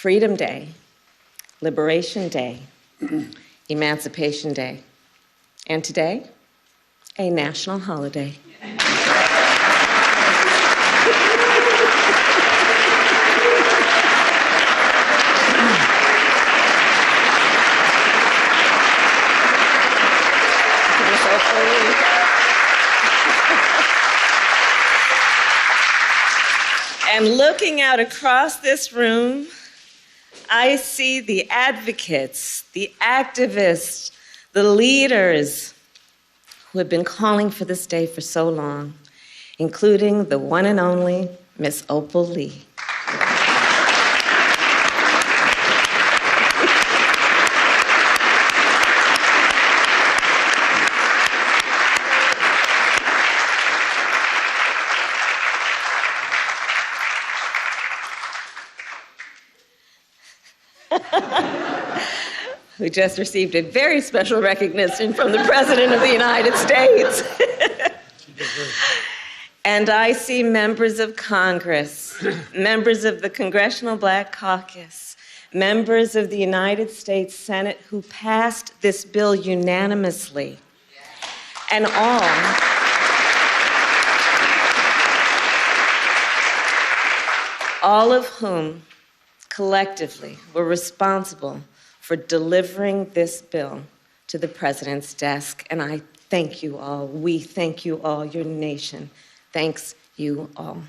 Freedom Day, Liberation Day, Emancipation Day, and today, a national holiday. And looking out across this room, I see the advocates, the activists, the leaders who have been calling for this day for so long, including the one and only Miss Opal Lee. Who just received a very special recognition from the President of the United States. And I see members of Congress, members of the Congressional Black Caucus, members of the United States Senate who passed this bill unanimously. And all of whom collectively were responsible for delivering this bill to the President's desk. And I thank you all. We thank you all. Your nation thanks you all.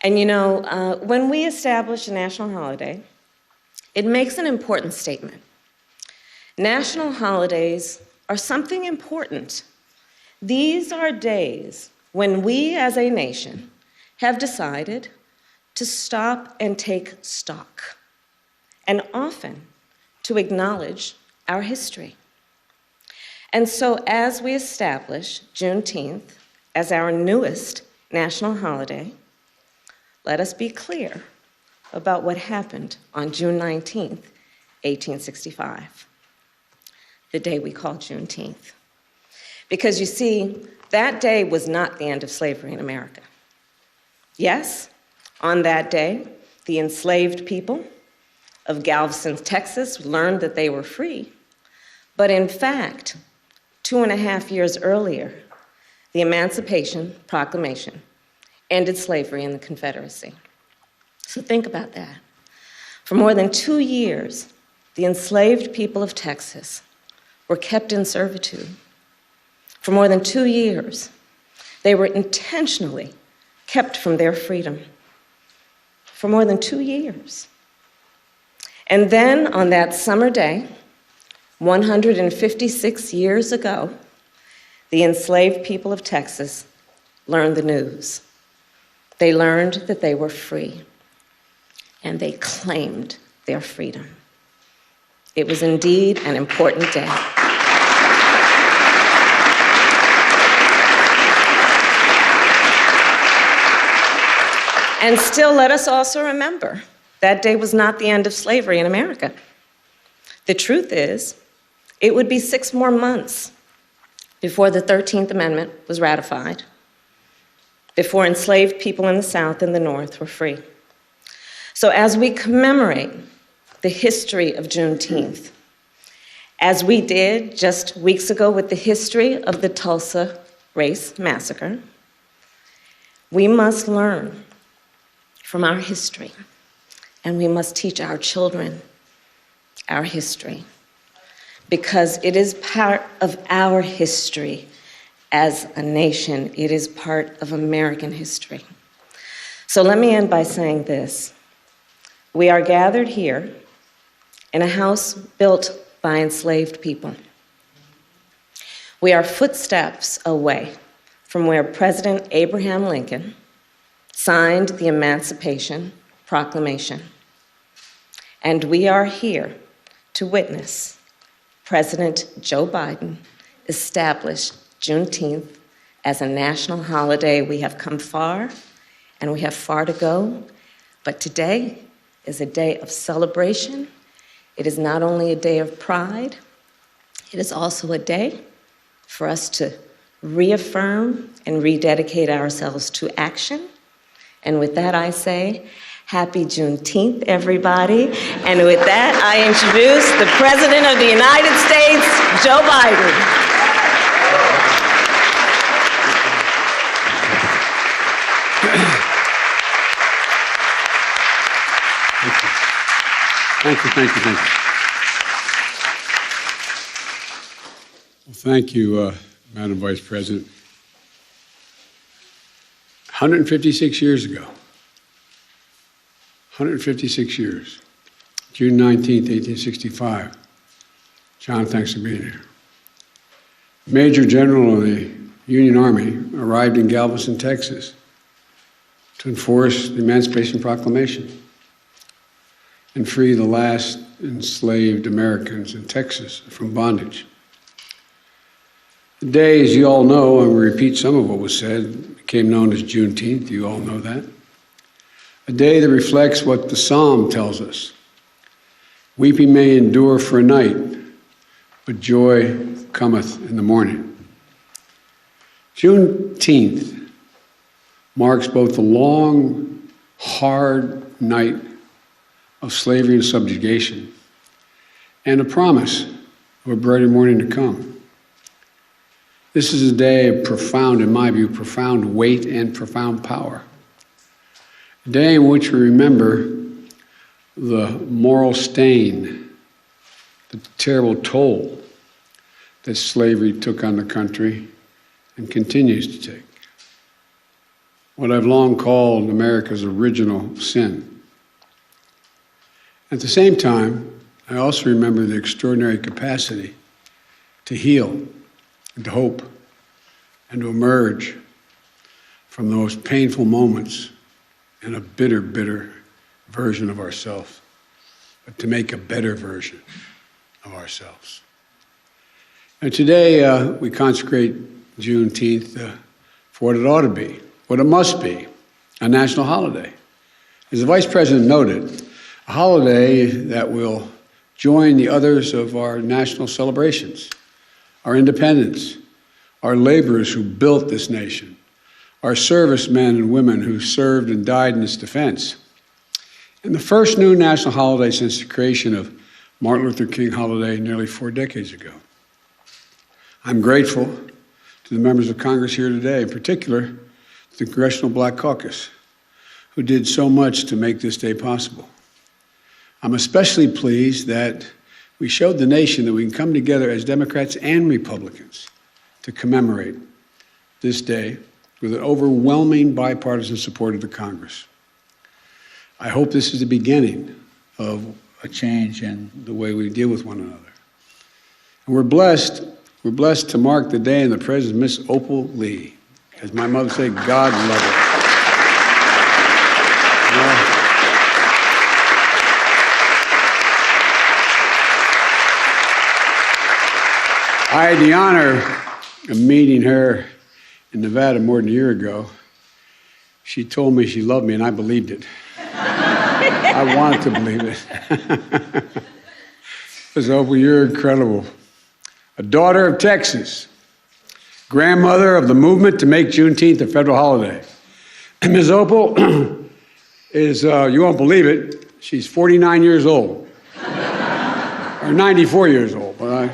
And you know, when we establish a national holiday, it makes an important statement. National holidays are something important. These are days when we as a nation have decided to stop and take stock, and often to acknowledge our history. And so as we establish Juneteenth as our newest national holiday, let us be clear about what happened on June 19th, 1865, the day we call Juneteenth. Because you see, that day was not the end of slavery in America. Yes, on that day, the enslaved people of Galveston, Texas, learned that they were free. But in fact, 2.5 years earlier, the Emancipation Proclamation ended slavery in the Confederacy. So think about that. For more than 2 years, the enslaved people of Texas were kept in servitude. For more than 2 years, they were intentionally kept from their freedom. For more than 2 years. And then on that summer day, 156 years ago, the enslaved people of Texas learned the news. They learned that they were free, and they claimed their freedom. It was indeed an important day. And still, let us also remember, that day was not the end of slavery in America. The truth is, it would be 6 more months before the 13th Amendment was ratified, before enslaved people in the South and the North were free. So as we commemorate the history of Juneteenth, as we did just weeks ago with the history of the Tulsa Race Massacre, we must learn from our history, and we must teach our children our history, because it is part of our history as a nation. It is part of American history. So let me end by saying this. We are gathered here in a house built by enslaved people. We are footsteps away from where President Abraham Lincoln signed the Emancipation Proclamation. And we are here to witness President Joe Biden establish Juneteenth as a national holiday. We have come far, and we have far to go, but today is a day of celebration. It is not only a day of pride, it is also a day for us to reaffirm and rededicate ourselves to action. And with that, I say, Happy Juneteenth, everybody. And with that, I introduce the President of the United States, Joe Biden. Thank you. Well, thank you, Madam Vice President. 156 years ago, 156 years, June 19th, 1865. John, thanks for being here. Major General of the Union Army arrived in Galveston, Texas to enforce the Emancipation Proclamation and free the last enslaved Americans in Texas from bondage. The day, as you all know, and we repeat some of what was said, became known as Juneteenth. You all know that. A day that reflects what the Psalm tells us. Weeping may endure for a night, but joy cometh in the morning. Juneteenth marks both the long, hard night of slavery and subjugation, and a promise of a brighter morning to come. This is a day of profound, in my view, profound weight and profound power. A day in which we remember the moral stain, the terrible toll that slavery took on the country and continues to take. What I've long called America's original sin. At the same time, I also remember the extraordinary capacity to heal and to hope and to emerge from the most painful moments in a bitter, bitter version of ourselves, but to make a better version of ourselves. And today we consecrate Juneteenth for what it ought to be, what it must be, a national holiday. As the Vice President noted, a holiday that will join the others of our national celebrations, our independence, our laborers who built this nation, our servicemen and women who served and died in its defense, and the first new national holiday since the creation of Martin Luther King holiday nearly 4 decades ago. I'm grateful to the members of Congress here today, in particular the Congressional Black Caucus, who did so much to make this day possible. I'm especially pleased that we showed the nation that we can come together as Democrats and Republicans to commemorate this day with an overwhelming bipartisan support of the Congress. I hope this is the beginning of a change in the way we deal with one another. And we're blessed to mark the day in the presence of Miss Opal Lee. As my mother said, God love her. I had the honor of meeting her in Nevada more than a year ago. She told me she loved me, and I believed it. I wanted to believe it. Ms. Opal, you're incredible. A daughter of Texas, grandmother of the movement to make Juneteenth a federal holiday. And Ms. Opal is, you won't believe it, she's 49 years old. Or 94 years old, but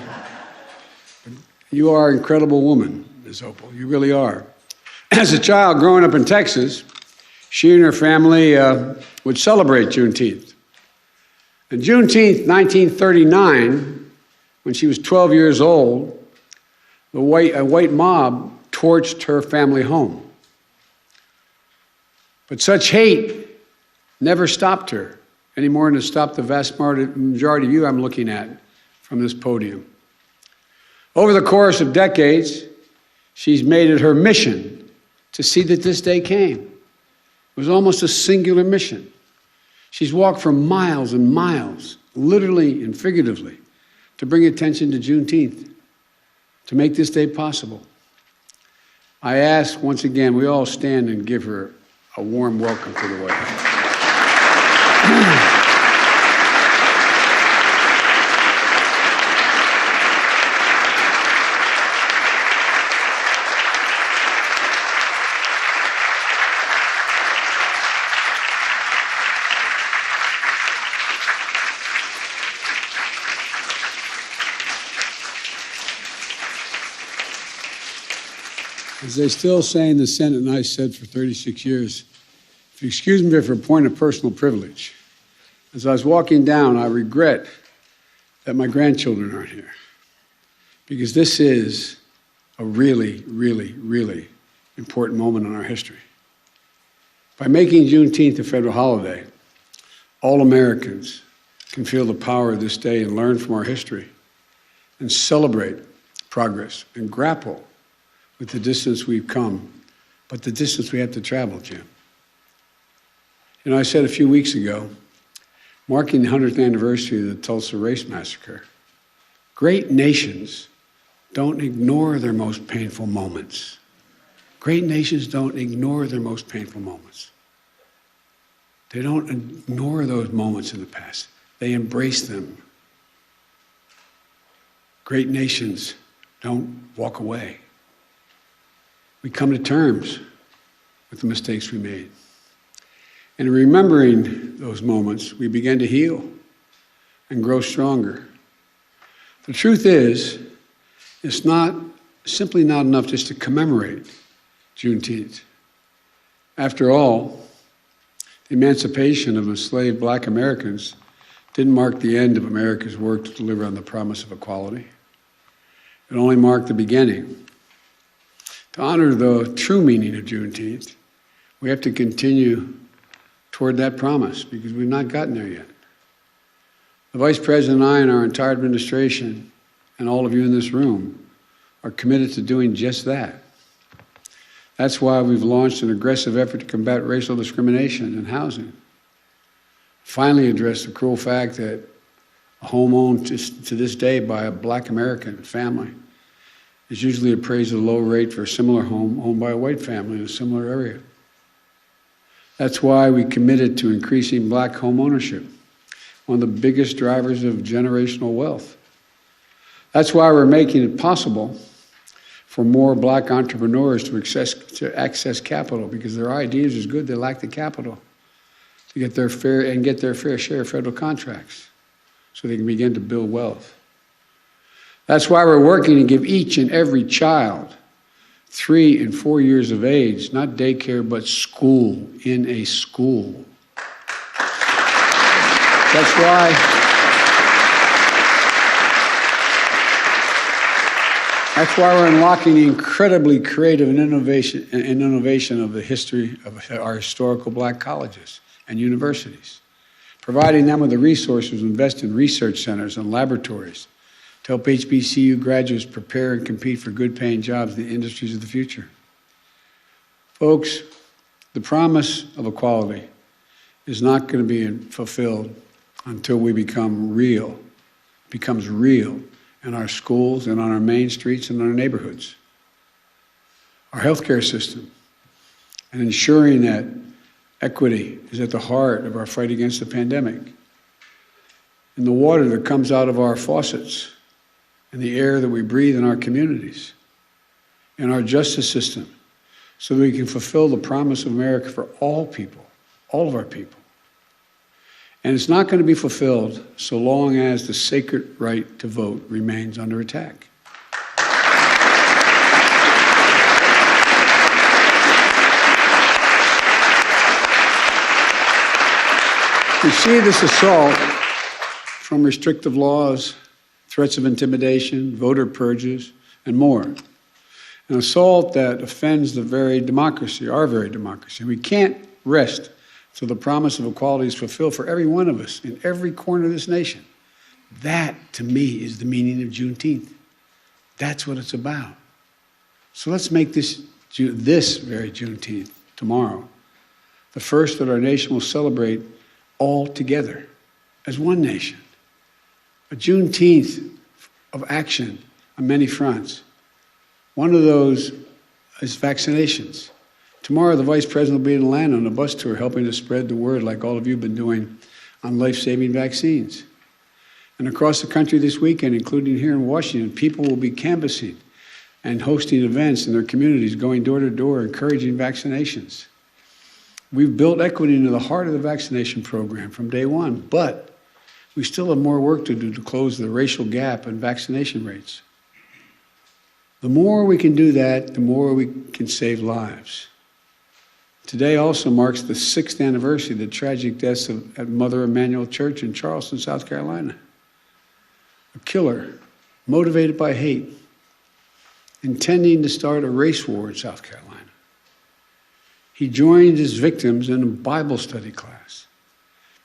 you are an incredible woman, Ms. Opal. You really are. As a child growing up in Texas, she and her family would celebrate Juneteenth. And Juneteenth, 1939, when she was 12 years old, a white mob torched her family home. But such hate never stopped her, any more than it stopped the vast majority of you I'm looking at from this podium. Over the course of decades, she's made it her mission to see that this day came. It was almost a singular mission. She's walked for miles and miles, literally and figuratively, to bring attention to Juneteenth, to make this day possible. I ask once again, we all stand and give her a warm welcome to the White House. As they still say in the Senate, and I said for 36 years, if you excuse me for a point of personal privilege, as I was walking down, I regret that my grandchildren aren't here, because this is a really, really, really important moment in our history. By making Juneteenth a federal holiday, all Americans can feel the power of this day and learn from our history and celebrate progress and grapple with the distance we've come, but the distance we have to travel, Jim. You know, I said a few weeks ago, marking the 100th anniversary of the Tulsa Race Massacre, great nations don't ignore their most painful moments. Great nations don't ignore their most painful moments. They don't ignore those moments in the past. They embrace them. Great nations don't walk away. We come to terms with the mistakes we made. And in remembering those moments, we begin to heal and grow stronger. The truth is, it's simply not enough just to commemorate Juneteenth. After all, the emancipation of enslaved Black Americans didn't mark the end of America's work to deliver on the promise of equality. It only marked the beginning. To honor the true meaning of Juneteenth, we have to continue toward that promise, because we've not gotten there yet. The Vice President and I and our entire administration and all of you in this room are committed to doing just that. That's why we've launched an aggressive effort to combat racial discrimination in housing. Finally address the cruel fact that a home owned to this day by a Black American family is usually appraised at a low rate for a similar home owned by a white family in a similar area. That's why we committed to increasing Black home ownership, one of the biggest drivers of generational wealth. That's why we're making it possible for more Black entrepreneurs to access capital, because their ideas is good, they lack the capital to get their fair share of federal contracts so they can begin to build wealth. That's why we're working to give each and every child 3 and 4 years of age, not daycare, but school, in a school. That's why we're unlocking the incredibly creative and innovation of the history of our historical Black colleges and universities, providing them with the resources to invest in research centers and laboratories to help HBCU graduates prepare and compete for good-paying jobs in the industries of the future. Folks, the promise of equality is not going to be fulfilled until we becomes real in our schools and on our main streets and in our neighborhoods. Our healthcare system, and ensuring that equity is at the heart of our fight against the pandemic. And the water that comes out of our faucets, and the air that we breathe in our communities, and our justice system, so that we can fulfill the promise of America for all people, all of our people. And it's not going to be fulfilled so long as the sacred right to vote remains under attack. We see this assault from restrictive laws, threats of intimidation, voter purges, and more. An assault that offends the very democracy, our very democracy. We can't rest till the promise of equality is fulfilled for every one of us in every corner of this nation. That, to me, is the meaning of Juneteenth. That's what it's about. So let's make this very Juneteenth, tomorrow, the first that our nation will celebrate all together as one nation. A Juneteenth of action on many fronts. One of those is vaccinations. Tomorrow, the Vice President will be in Atlanta on a bus tour helping to spread the word, like all of you have been doing, on life-saving vaccines. And across the country this weekend, including here in Washington, people will be canvassing and hosting events in their communities, going door to door, encouraging vaccinations. We've built equity into the heart of the vaccination program from day one, but we still have more work to do to close the racial gap in vaccination rates. The more we can do that, the more we can save lives. Today also marks the 6th anniversary of the tragic deaths at Mother Emanuel Church in Charleston, South Carolina. A killer, motivated by hate, intending to start a race war in South Carolina. He joined his victims in a Bible study class.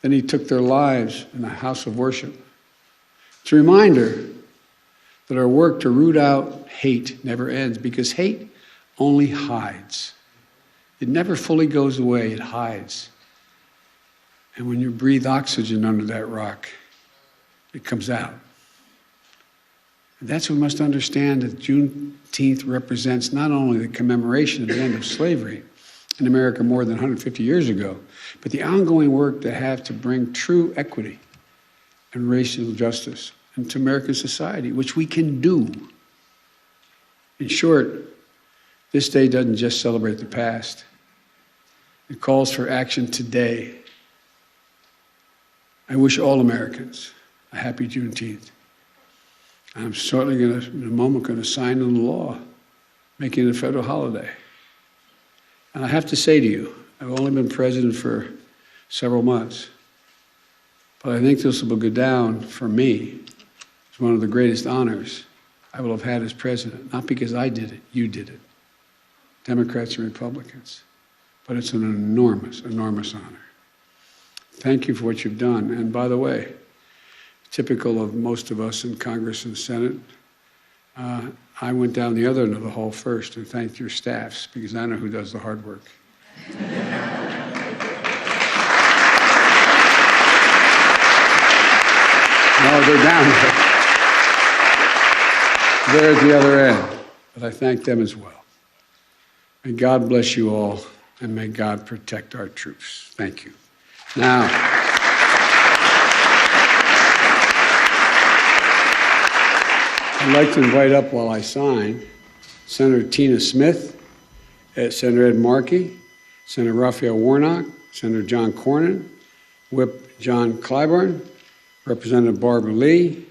Then he took their lives in a house of worship. It's a reminder that our work to root out hate never ends, because hate only hides. It never fully goes away, it hides. And when you breathe oxygen under that rock, it comes out. And that's what we must understand, that Juneteenth represents not only the commemoration of the end of slavery in America more than 150 years ago, but the ongoing work to have to bring true equity and racial justice into American society, which we can do. In short, this day doesn't just celebrate the past. It calls for action today. I wish all Americans a happy Juneteenth. I'm certainly going to, in a moment, going to sign into law, making it a federal holiday. And I have to say to you, I've only been president for several months, but I think this will go down for me as one of the greatest honors I will have had as president. Not because I did it, you did it, Democrats and Republicans. But it's an enormous, enormous honor. Thank you for what you've done. And by the way, typical of most of us in Congress and Senate, I went down the other end of the hall first and thanked your staffs, because I know who does the hard work. No, they're down there. They're at the other end. But I thank them as well. May God bless you all, and may God protect our troops. Thank you. Now, I'd like to invite up, while I sign, Senator Tina Smith, Senator Ed Markey, Senator Raphael Warnock, Senator John Cornyn, Whip John Clyburn, Representative Barbara Lee,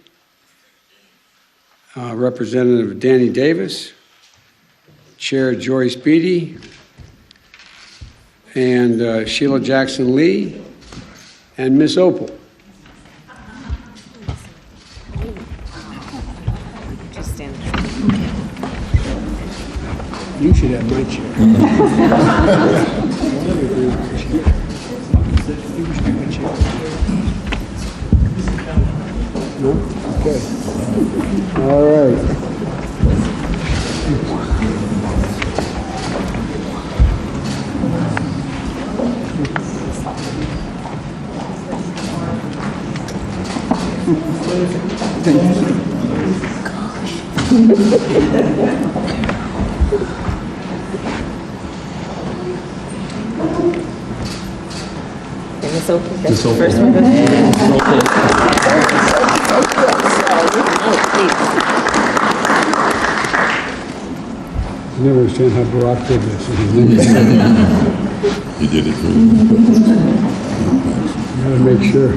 Representative Danny Davis, Chair Joyce Beatty, and Sheila Jackson Lee, and Miss Opal. Just stand. You should have my chair. No? Okay. All right. Miss Opal, that's the first one. I never understand how Barack did this. He did it for you. Gotta make sure.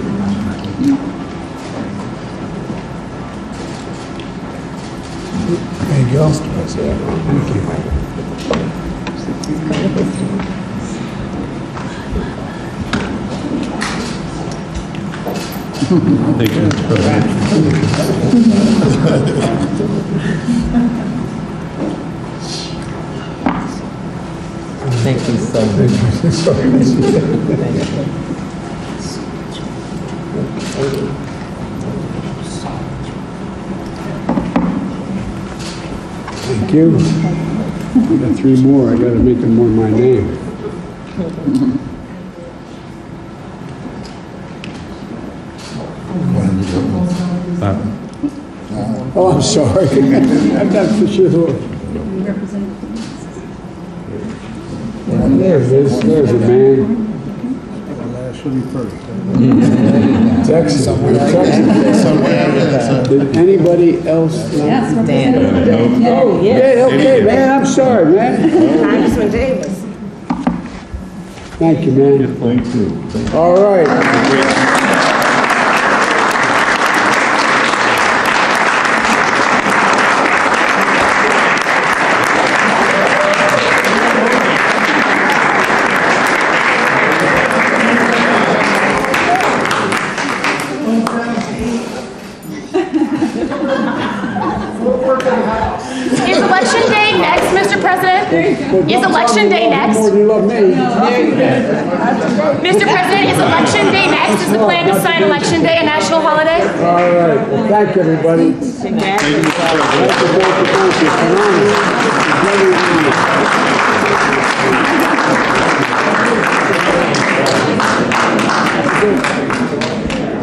There you go. Thank you. Thank you. Thank you so much. Thank you. I got 3 more. I gotta make them more my name. Oh, I'm sorry. That's for sure. There it is. There's a man. Texas. Did anybody else? Dan. Oh, yeah. Yeah, okay, man. I'm sorry, man. Congressman Davis. Thank you, man. Thank you. All right. Is Election Day next? More than you love me. Mr. President, is Election Day next? Is the plan to sign Election Day a national holiday? All right. Well, thank you, everybody. Thank you. Thank you. It's an honor.